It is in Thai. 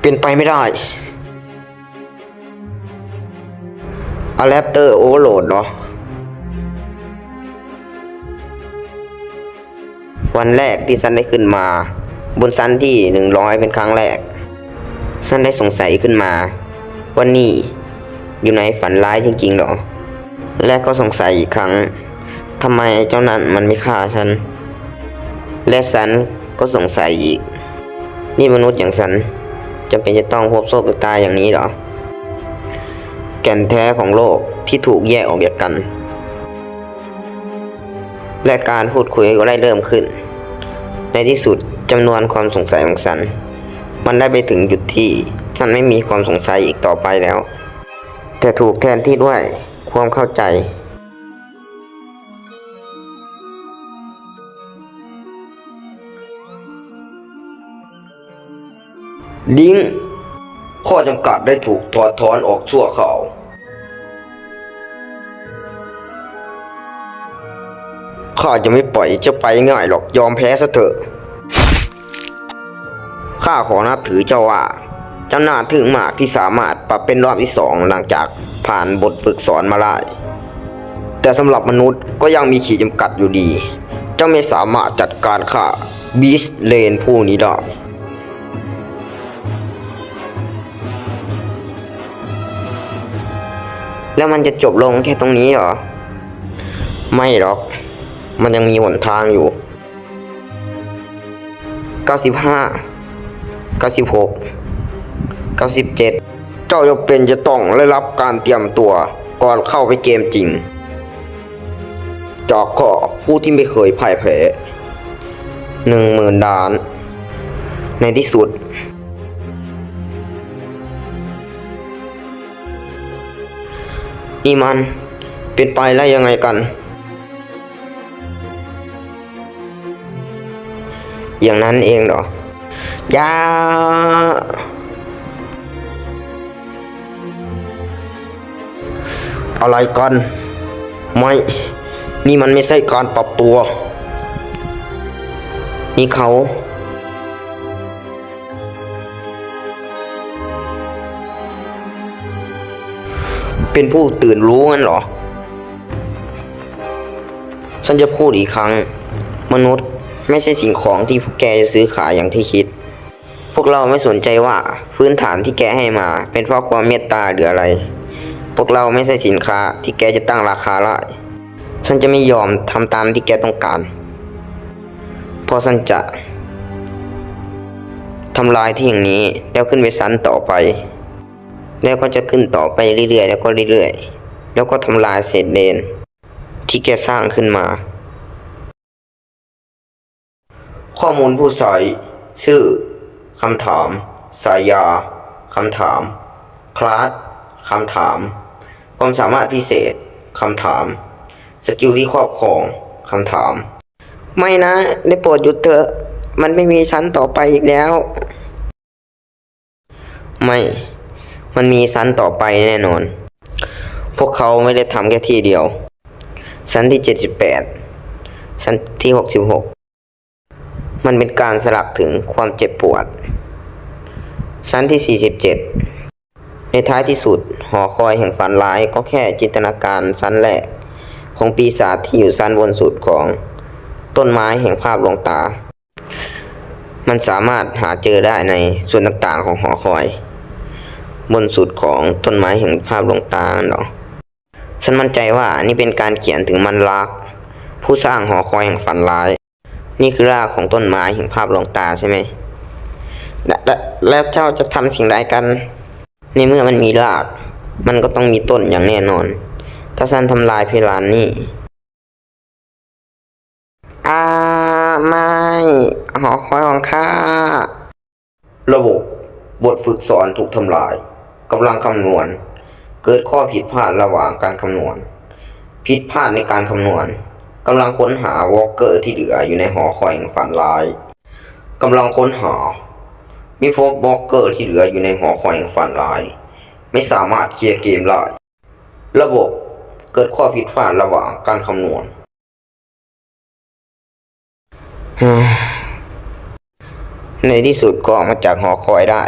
เป็นไปไม่ได้อะแดปเตอร์โอเวอร์โหลดเหรอวันแรกที่ฉันได้ขึ้นมาบนชั้นที่100เป็นครั้งแรกฉันได้สงสัยขึ้นมาว่านี่อยู่ในฝันร้ายจริงๆหรอและก็สงสัยอีกครั้งทำไมเจ้านั่นมันไม่ฆ่าฉันและฉันก็สงสัยอีกนี่มนุษย์อย่างฉันจำเป็นจะต้องพบโชคชะตาอย่างนี้หรอแก่นแท้ของโลกที่ถูกแยกออกจากกันและการพูดคุยก็ได้เริ่มขึ้นในที่สุดจำนวนความสงสัยของฉันมันได้ไปถึงจุดที่ฉันไม่มีความสงสัยอีกต่อไปแล้วแต่ถูกแทนที่ด้วยความเข้าใจลิงก์ข้อจำกัดได้ถูกถอดถอนออกชั่วคราวข้าจะไม่ปล่อยเจ้าไปง่ายหรอกยอมแพ้ซะเถอะข้าขอนับถือเจ้าว่าเจ้าน่าทึ่งมากที่สามารถปรับเป็นรอบที่2หลังจากผ่านบทฝึกสอนมาได้แต่สำหรับมนุษย์ก็ยังมีขีดจำกัดอยู่ดีเจ้าไม่สามารถจัดการข้าบีสเลนผู้นี้ได้แล้วมันจะจบลงแค่ตรงนี้เหรอไม่หรอกมันยังมีหนทางอยู่95 96 97เจ้าจะต้องได้รับการเตรียมตัวก่อนเข้าไปเกมจริงจากข้อผู้ที่ไม่เคยพ่ายแพ้ 10,000 ล้านในที่สุดนี่มันเป็นไปได้ยังไงกันอย่างนั้นเองเหรอยาอะไรกันไม่นี่มันไม่ใช่การปรับตัวนี่เขาเป็นผู้ตื่นรู้งั้นเหรอฉันจะพูดอีกครั้งมนุษย์ไม่ใช่สิ่งของที่พวกแกจะซื้อขายอย่างที่คิดพวกเราไม่สนใจว่าพื้นฐานที่แกให้มาเป็นเพราะความเมตตาหรืออะไรพวกเราไม่ใช่สินค้าที่แกจะตั้งราคาได้ฉันจะไม่ยอมทำตามที่แกต้องการเพราะฉันจะทำลายที่อย่างนี้แล้วขึ้นไปชั้นต่อไปแล้วก็จะขึ้นต่อไปเรื่อยๆแล้วก็เรื่อยๆแล้วก็ทำลายเศษเลนที่แกสร้างขึ้นมาข้อมูลผู้ใช้ชื่อคำถามสายาคำถามคลาสคำถามความสามารถพิเศษคำถามสกิลที่ครอบครองคำถามไม่นะได้โปรดหยุดเถอะมันไม่มีชั้นต่อไปอีกแล้วไม่มันมีชั้นต่อไปแน่นอนพวกเขาไม่ได้ทำแค่ที่เดียวชั้นที่78ชั้นที่66มันเป็นการสลักถึงความเจ็บปวดชั้นที่47ในท้ายที่สุดหอคอยแห่งฝันร้ายก็แค่จินตนาการชั้นแรกของปีศาจที่อยู่ชั้นบนสุดของต้นไม้แห่งภาพลวงตามันสามารถหาเจอได้ในส่วนต่างๆของหอคอยบนสุดของต้นไม้แห่งภาพลวงตาเนาะฉันมั่นใจว่านี่เป็นการเขียนถึงมันรักผู้สร้างหอคอยแห่งฝันร้ายนี่คือรากของต้นไม้แห่งภาพลวงตาใช่ไหมแล้วเจ้าจะทำสิ่งใดกันในเมื่อมันมีรากมันก็ต้องมีต้นอย่างแน่นอนถ้าฉันทำลายเพลานนี่ไม่หอคอยของข้าระบบบทฝึกสอนถูกทำลายกำลังคำนวณเกิดข้อผิดพลาดระหว่างการคำนวณผิดพลาดในการคำนวณกำลังค้นหาวอล์กเกอร์ที่เหลืออยู่ในหอคอยแห่งฝันร้ายกำลังค้นหามีพบวอล์กเกอร์ที่เหลืออยู่ในหอคอยแห่งฝันร้ายไม่สามารถเคลียร์เกมได้ระบบเกิดข้อผิดพลาดระหว่างการคำนวณในที่สุดก็ออกมาจากหอคอยได้